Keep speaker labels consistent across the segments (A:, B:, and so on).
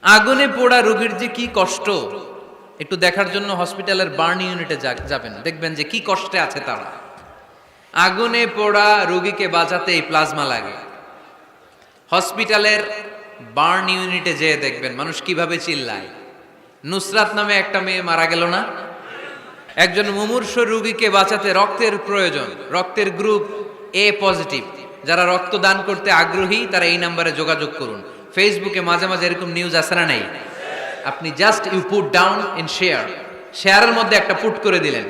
A: আগুনে পোড়া রোগীর যে কি কষ্ট একটু দেখার জন্য হসপিটালের বার্ন ইউনিটে যাবেন, দেখবেন যে কি কষ্টে আছে তারা। আগুনে পোড়া রোগীকে বাঁচাতে এই প্লাজমা লাগে। হসপিটালের বার্ন ইউনিটে যেয়ে দেখবেন মানুষ কিভাবে চিল্লায়। নুসরাত নামে একটা মেয়ে মারা গেল না? একজন মুমূর্ষু রোগীকে বাঁচাতে রক্তের প্রয়োজন, রক্তের গ্রুপ এ পজিটিভ। যারা রক্ত দান করতে আগ্রহী তারা এই নাম্বারে যোগাযোগ করুন। ফেসবুকে মাঝে মাঝে এরকম নিউজ আসে না? নেই? আপনি just you put down in শেয়ারের মধ্যে একটা পুট করে দিলেন,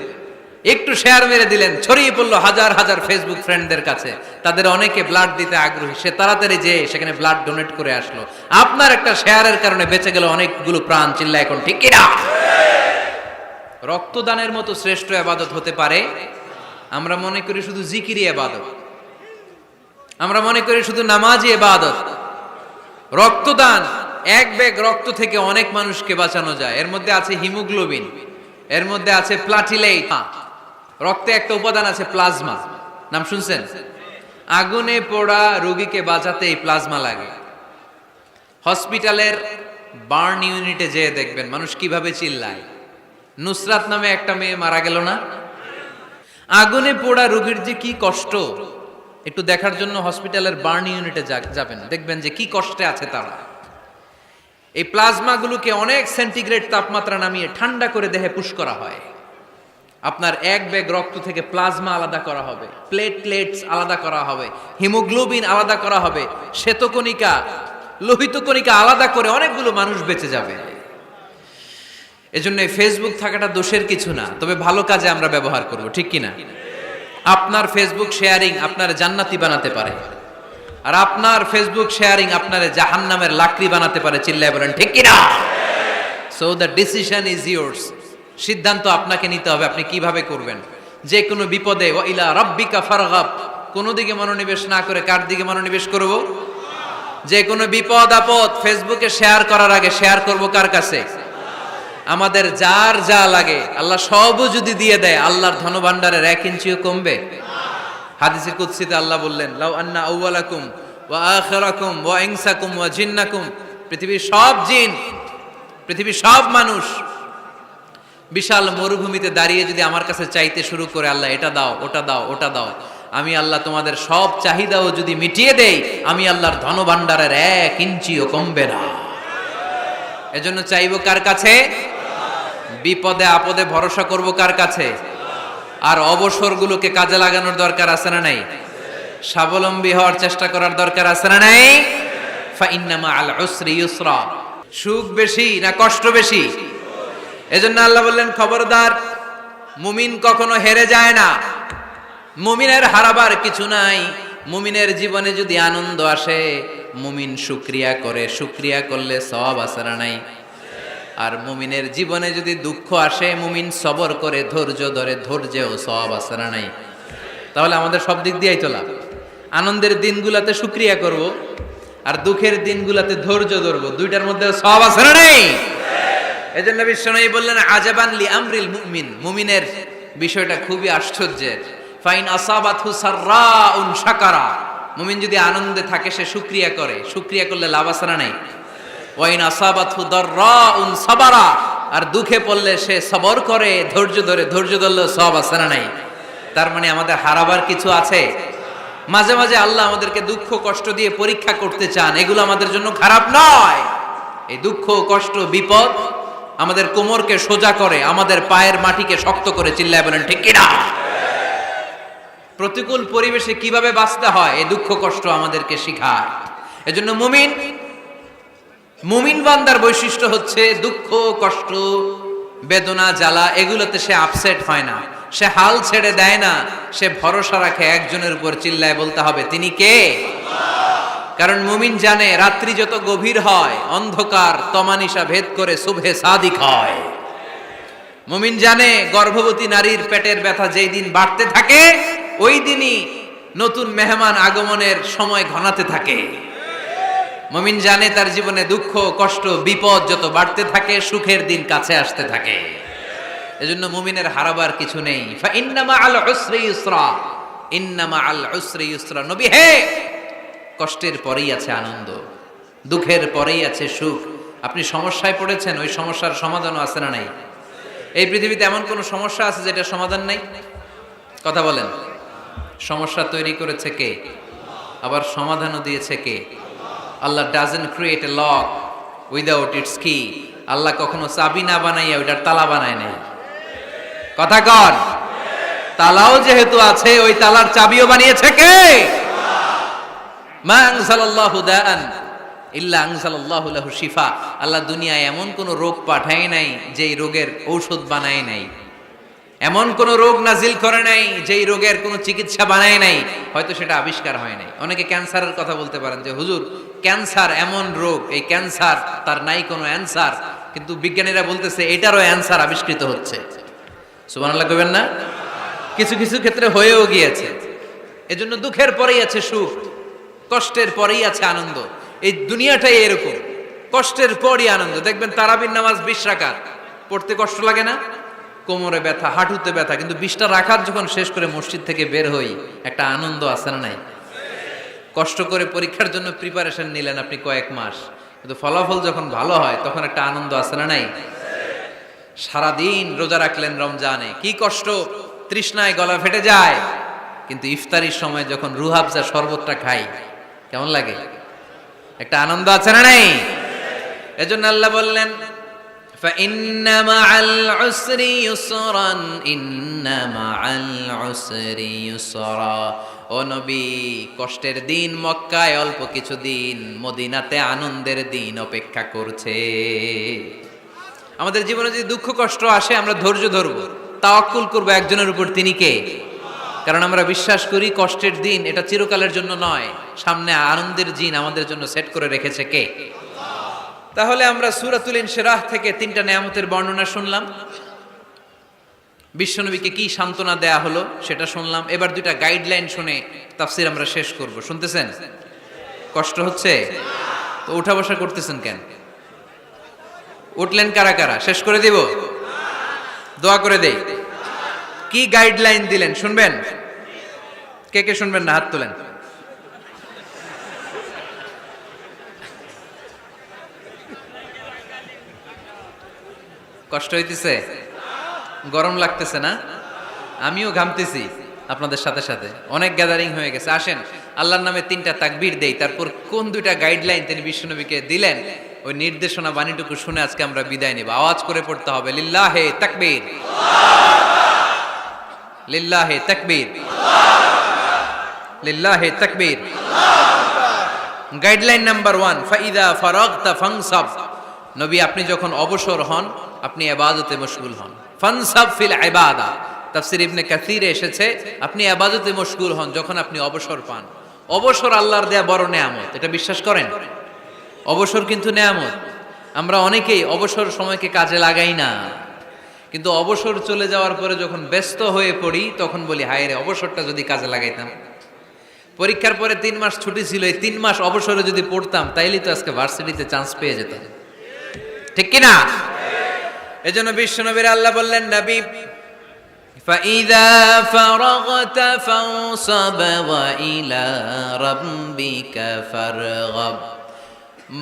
A: একটু শেয়ার মেরে দিলেন, ছড়িয়ে পড়লো হাজার হাজার ফেসবুক ফ্রেন্ডদের কাছে। তাদের অনেকে ব্লাড দিতে আগ্রহী, সে তাড়াতাড়ি যে সেখানে ব্লাড ডোনেট করে আসলো। আপনার একটা শেয়ারের কারণে বেঁচে গেল অনেকগুলো প্রাণ। চিল্লা এখন ঠিক কিনা? রক্তদানের মতো শ্রেষ্ঠ ইবাদত হতে পারে? আমরা মনে করি শুধু জিকিরি ইবাদত, আমরা মনে করি শুধু নামাজি ইবাদত। রক্তদান, এক ব্যাগ রক্ত থেকে অনেক মানুষকে বাঁচানো যায়। এর মধ্যে আছে হিমোগ্লোবিন, এর মধ্যে আছে প্লাটিলেট। রক্তে একটা উপাদান আছে প্লাজমা, নাম শুনছেন? আগুনে পোড়া রোগীকে বাঁচাতে এই প্লাজমা লাগে। হসপিটালের বার্ন ইউনিটে যেয়ে দেখবেন মানুষ কিভাবে চিল্লায়। নুসরাত নামে একটা মেয়ে মারা গেল না? আগুনে পোড়া রোগীর যে কি কষ্ট একটু দেখার জন্য হসপিটালের বার্ন ইউনিটে যাবেন, দেখবেন যে কি কষ্টে আছে তারা। এই প্লাজমাগুলোকে অনেক সেন্টিগ্রেড তাপমাত্রা নামিয়ে ঠান্ডা করে দেহে পুশ করা হয়। আপনার এক ব্যাগ রক্ত থেকে প্লাজমা আলাদা করা হবে, প্লেটলেটস আলাদা করা হবে, হিমোগ্লোবিন আলাদা করা হবে, শ্বেতকণিকা, লোহিত কণিকা আলাদা করে অনেকগুলো মানুষ বেঁচে যাবে। এজন্য ফেসবুক থাকাটা দোষের কিছু না, তবে ভালো কাজে আমরা ব্যবহার করব, ঠিক কিনা? আপনার ফেসবুক শেয়ারিং আপনার জান্নাতি বানাতে পারে, আর আপনার ফেসবুক শেয়ারিং আপনার জাহান্নামের লাকড়ি বানাতে পারে। চিল্লায় বলেন ঠিক কিনা? So the decision is yours. সিদ্ধান্ত আপনাকে নিতে হবে, আপনি কিভাবে করবেন। যে কোনো বিপদে ওয়া ইলা রাব্বিকা ফারগাব, কোন দিকে মনোনিবেশ না করে কার দিকে মনোনিবেশ করব? যে কোনো বিপদ আপদ ফেসবুকে শেয়ার করার আগে শেয়ার করব কার কাছে? আমাদের যার যা লাগে আল্লাহ সবও যদি দিয়ে দেয়, আল্লাহর ধনভাণ্ডারের 1 ইঞ্চিও কমবে? হাদিসে কুদসিতে আল্লাহ বললেন, লাউ আন্না আউওয়ালাকুম ওয়া আখিরাকুম ওয়া ইনসাকুম ওয়া জিন্নাকুম, পৃথিবীর সব জিন, পৃথিবীর সব মানুষ বিশাল মরুভূমিতে দাঁড়িয়ে যদি আমার কাছে চাইতে শুরু করে, আল্লাহ এটা দাও, ওটা দাও, ওটা দাও, আমি আল্লাহ তোমাদের সব চাহিদাও যদি মিটিয়ে দেই, আমি আল্লাহর ধনভাণ্ডারের 1 ইঞ্চিও কমবে না। এজন্য চাইবো কার কাছে? বিপদে আপদে ভরসা করব কার কাছে? আর অবসরগুলোকে কাজে লাগানোর দরকার আছে না নাই? স্বাবলম্বী হওয়ার চেষ্টা করার দরকার আছে না নাই? ফা ইন্না মাআল উসরি ইউসরা। সুখ বেশি না কষ্ট বেশি? এজন্য আল্লাহ বললেন, খবরদার, মুমিন কখনো হেরে যায় না। মুমিনের হারাবার কিছু নাই। মুমিনের জীবনে যদি আনন্দ আসে, মুমিন শুকরিয়া করে, শুকরিয়া করলে সওয়াব আছে না নাই? আর মুমিনের জীবনে যদি দুঃখ আসে, মুমিন সবর করে, ধৈর্য ধরে, ধৈর্যেও সওয়াব আছে না নাই? তাহলে আমাদের সব দিক দিয়েই তো লাভ। আনন্দের দিনগুলাতে শুকরিয়া করব, আর দুঃখের দিনগুলাতে ধৈর্য ধরবো, দুইটার মধ্যে সওয়াব আছে না নাই? এজন্য বিশ্বনবী বললেন, আজাবান লি আমরিল মুমিন, মুমিনের বিষয়টা খুবই আশ্চর্যের। ফাইন আসাবাতহু সাররাউন শাকারা, মুমিন যদি আনন্দে থাকে সে শুকরিয়া করে, শুকরিয়া করলে লাভ আছে না নাই? ওয়াইন আসাবাতহু দাররাউন সাবারা, আর দুঃখে পড়লে সে সবর করে, ধৈর্য ধরে, ধৈর্য ধরলে সওয়াব আছে না নাই? তার মানে আমাদের হারাবার কিছু আছে। মাঝে মাঝে আল্লাহ আমাদেরকে দুঃখ কষ্ট দিয়ে পরীক্ষা করতে চান, এগুলো আমাদের জন্য খারাপ নয়। এই দুঃখ কষ্ট বিপদ আমাদের কোমরকে সোজা করে, আমাদের পায়ের মাটিকে শক্ত করে। চিল্লায় বলেন ঠিক কিনা? প্রতিকূল পরিবেশে কিভাবে বাঁচতে হয় এই দুঃখ কষ্ট আমাদেরকে শেখায়। এজন্য মুমিন বান্দার বৈশিষ্ট্য হচ্ছে দুঃখ কষ্ট বেদনা জ্বালা এগুলোতে সে আপসেট হয় না, সে হাল ছেড়ে দেয় না, সে ভরসা রাখে একজনের উপর। চিল্লায় বলতে হবে তিনি কে? কারণ মুমিন জানে রাত্রি যত গভীর হয়, অন্ধকার তমানিসা ভেদ করে সুবহে সাদিক হয়। মুমিন জানে গর্ভবতী নারীর পেটের ব্যথা যেই দিন বাড়তে থাকে, ওই দিনই নতুন মেহমান আগমনের সময় ঘনাতে থাকে। মুমিন জানে তার জীবনে দুঃখ কষ্ট বিপদ যত বাড়তে থাকে, সুখের দিন কাছে আসতে থাকে। এজন্য মুমিনের হারাবার কিছু নেই। ফা ইন্না মাআল উসরি ইউসরা, ইন্না মাআল উসরি ইউসরা। নবী হে, কষ্টের পরেই আছে আনন্দ, দুঃখের পরেই আছে সুখ। আপনি সমস্যায় পড়েছেন, ওই সমস্যার সমাধানও আছে না নাই? এই পৃথিবীতে এমন কোনো সমস্যা আছে যেটা সমাধান নাই? কথা বলেন। সমস্যা তৈরি করেছে কে? আবার সমাধানও দিয়েছে কে? Allah doesn't create a lock without its key. Allah কখনো চাবি না বানাইয়া ওইটার তালা বানায় নাই। কথা কন। তালাও যেহেতু আছে, ওই তালার চাবিও বানিয়েছে কে? মা আনজালাল্লাহু দাআন ইল্লা আনজালাল্লাহু লাহু শিফা। আল্লাহ দুনিয়ায় এমন কোন রোগ পাঠায় নাই যেই রোগের ঔষধ বানায় নাই, এমন কোন রোগ নাজিল করে নাই যেই রোগের কোনো চিকিৎসা বানায় নাই, হয়তো সেটা আবিষ্কার হয় নাই। অনেকে ক্যান্সারের কথা বলতে পারেন যে হুজুর ক্যান্সার এমন রোগ, এই ক্যান্সার তার নাই কোনো অ্যান্সার, কিন্তু বিজ্ঞানীরা বলতেছে এটারও অ্যান্সার আবিষ্কৃত হচ্ছে। সুবহানাল্লাহ কইবেন না? কিছু কিছু ক্ষেত্রে হয়েও গিয়েছে। এজন্য দুঃখের পরেই আছে সুখ, কষ্টের পরেই আছে আনন্দ। এই দুনিয়াটাই এরকম, কষ্টের পরই আনন্দ। দেখবেন তারাবির নামাজ 20 রাকাত পড়তে কষ্ট লাগে না? কোমরে ব্যথা, হাঁটুতে ব্যথা, কিন্তু 20টা রাকাত যখন শেষ করে মসজিদ থেকে বের হই, একটা আনন্দ আছে না নাই? কষ্ট করে পরীক্ষার জন্য প্রিপারেশন নিলেন আপনি কয়েক মাস, কিন্তু ফলাফল যখন ভালো হয় তখন একটা আনন্দ আছে না নাই? সারাদিন রোজা রাখলেন রমজানে, কি কষ্ট, তৃষ্ণায় গলা ফেটে যায়, কিন্তু ইফতারির সময় যখন রুহাবজা শরবতটা খাই কেমন লাগে? একটা আনন্দ আছে না নাই? এজন্য আল্লাহ বললেন فَإِنَّ مَعَ الْعُسْرِ يُسْرًا إِنَّ مَعَ الْعُسْرِ يُسْرًا। ও নবী, কষ্টের দিন মক্কায় অল্প কিছু দিন, মদিনাতে আনন্দের দিন অপেক্ষা করছে। আমাদের জীবনে যদি দুঃখ কষ্ট আসে আমরা ধৈর্য ধরব, তাওয়াক্কুল করব একজনের উপর, তিনি কে? কারণ আমরা বিশ্বাস করি কষ্টের দিন এটা চিরকালের জন্য নয়, সামনে আনন্দের দিন আমাদের জন্য সেট করে রেখেছে কে? তাহলে আমরা সূরাতুল ইনশিরাহ থেকে 3টা নিয়ামতের বর্ণনা শুনলাম, বিশ্বনবীকে কি সান্ত্বনা দেয়া হলো সেটা শুনলাম। এবার 2টা গাইডলাইন শুনে তাফসীর আমরা শেষ করব। শুনতেছেন? কষ্ট হচ্ছে তো উঠা বসা করতেছেন কেন? উঠলেন কারা কারা? শেষ করে দিব? দোয়া করে দেই। কি গাইডলাইন দিলেন শুনবেন? কে কে শুনবেন না হাত তোলেন। কষ্ট হইতেছে? গরম লাগতেছে না? আমিও ঘামতেছি আপনাদের সাথে সাথে। অনেক গ্যাদারিং হয়ে গেছে। আসেন আল্লাহর নামে 3টা তাকবীর দেই, তারপর কোন 2টা গাইডলাইন তিনি বিশ্বনবীকে দিলেন ওই নির্দেশনা বাণীটুকু শুনে আজকে আমরা বিদায় নেব। আওয়াজ করে পড়তে হবে লিল্লাহে তাকবীর, লিল্লাহে তাকবীর, লিল্লাহে তাকবীর। গাইডলাইন নাম্বার 1, ফাইদা ফারাগতা ফানসাব। নবী আপনি যখন অবসর হন আপনি ইবাদতে মশগুল হন। ফানসাব ফিল ইবাদা, তাফসীর ইবনে কাসিরে এসেছে আপনি ইবাদতে মশগুল হন যখন আপনি অবসর পান। অবসর আল্লাহর দেয়া বড় নেয়ামত, এটা বিশ্বাস করেন? অবসর কিন্তু নেয়ামত। আমরা অনেকেই অবসর সময়কে কাজে লাগাই না, কিন্তু অবসর চলে যাওয়ার পরে যখন ব্যস্ত হয়ে পড়ি তখন বলি হায় রে, অবসরটা যদি কাজে লাগাইতাম। পরীক্ষার পরে 3 মাস ছুটি ছিল, এই 3 মাস অবসরে যদি পড়তাম তাইলেই তো আজকে ভার্সিটিতে চান্স পেয়ে যেতাম, ঠিক কি না? এজন্য বিশ্বনবীর আল্লাহ বললেন নবী ফাইদা ফারাগতা ফানসাব ওয়া ইলা রাব্বিকা ফারগাব।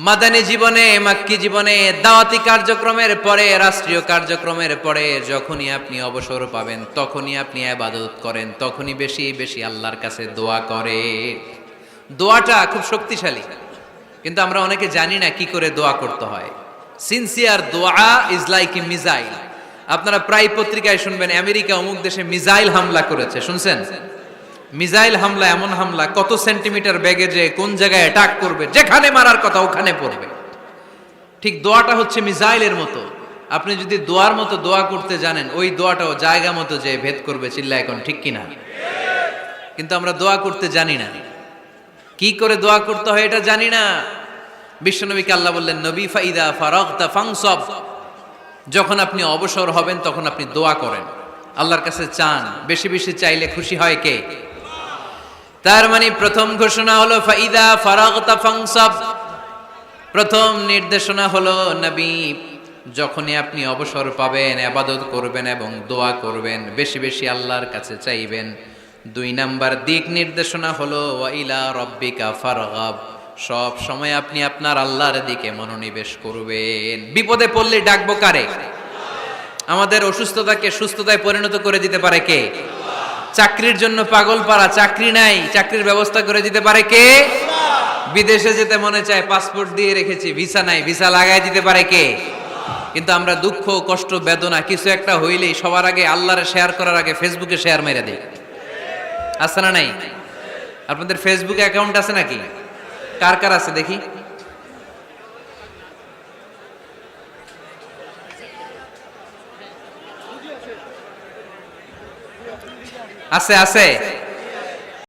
A: মাদানী জীবনে, মাক্কি জীবনে, দাওয়াতি কার্যক্রমের পরে, রাষ্ট্রীয় কার্যক্রমের পরে যখনই আপনি অবসর পাবেন তখনই আপনি ইবাদত করেন, তখনই বেশি বেশি আল্লাহর কাছে দোয়া করেন। দোয়াটা খুব শক্তিশালী, কিন্তু আমরা অনেকে জানি না কি করে দোয়া করতে হয়। সিনসিয়ার দোয়া ইজ লাইক এ মিসাইল। আপনারা প্রায় পত্রিকায় শুনবেন আমেরিকা অমুক দেশে মিসাইল হামলা করেছে, শুনছেন? মিসাইল হামলা এমন হামলা, কত সেন্টিমিটার বেগে যে কোন জায়গায় অ্যাটাক করবে, যেখানে মারার কথা ওখানে পড়বে। ঠিক দোয়াটা হচ্ছে মিসাইলের মতো। আপনি যদি দোয়ার মতো দোয়া করতে জানেন, ওই দোয়াটাও জায়গা মতো যে ভেদ করবে। চিল্লা এখন ঠিক কিনা? কিন্তু আমরা দোয়া করতে জানি না, কি করে দোয়া করতে হয় এটা জানি না। বিশ্বনবীকে আল্লাহ বললেন নবী ফাইদা ফারাগতা ফানসাব, যখন আপনি অবসর হবেন তখন আপনি দোয়া করেন, আল্লাহর কাছে চান। বেশি বেশি চাইলে খুশি হয় কে? তার মানে প্রথম ঘোষণা হলো ফাইদা ফারাগতা ফানসাব। প্রথম নির্দেশনা হলো নবী যখনই আপনি অবসর পাবেন ইবাদত করবেন এবং দোয়া করবেন, বেশি বেশি আল্লাহর কাছে চাইবেন। 2 নাম্বার দিক নির্দেশনা হলো ওয়া ইলা রাব্বিকা ফারগাব, সব সময় আপনি আপনার আল্লাহর দিকে মনোনিবেশ করবেন। বিপদে পড়লে ডাকবো কারে? আমাদের অসুস্থতাকে সুস্থতায় পরিণত করে দিতে পারে কে? চাকরির জন্য পাগল পারা, চাকরি নাই, চাকরির ব্যবস্থা করে দিতে পারে কে? বিদেশে যেতে মনে চায়, পাসপোর্ট দিয়ে রেখেছি, ভিসা নাই, ভিসা লাগাই দিতে পারে কে? কিন্তু আমরা দুঃখ, কষ্ট, বেদনা কিছু একটা হইলেই সবার আগে আল্লাহরে শেয়ার করার আগে ফেসবুকে শেয়ার মেরে দিই। আছে না নাই? আপনাদের ফেসবুকে অ্যাকাউন্ট আছে নাকি? কার কার আছে দেখি? আছে আছে।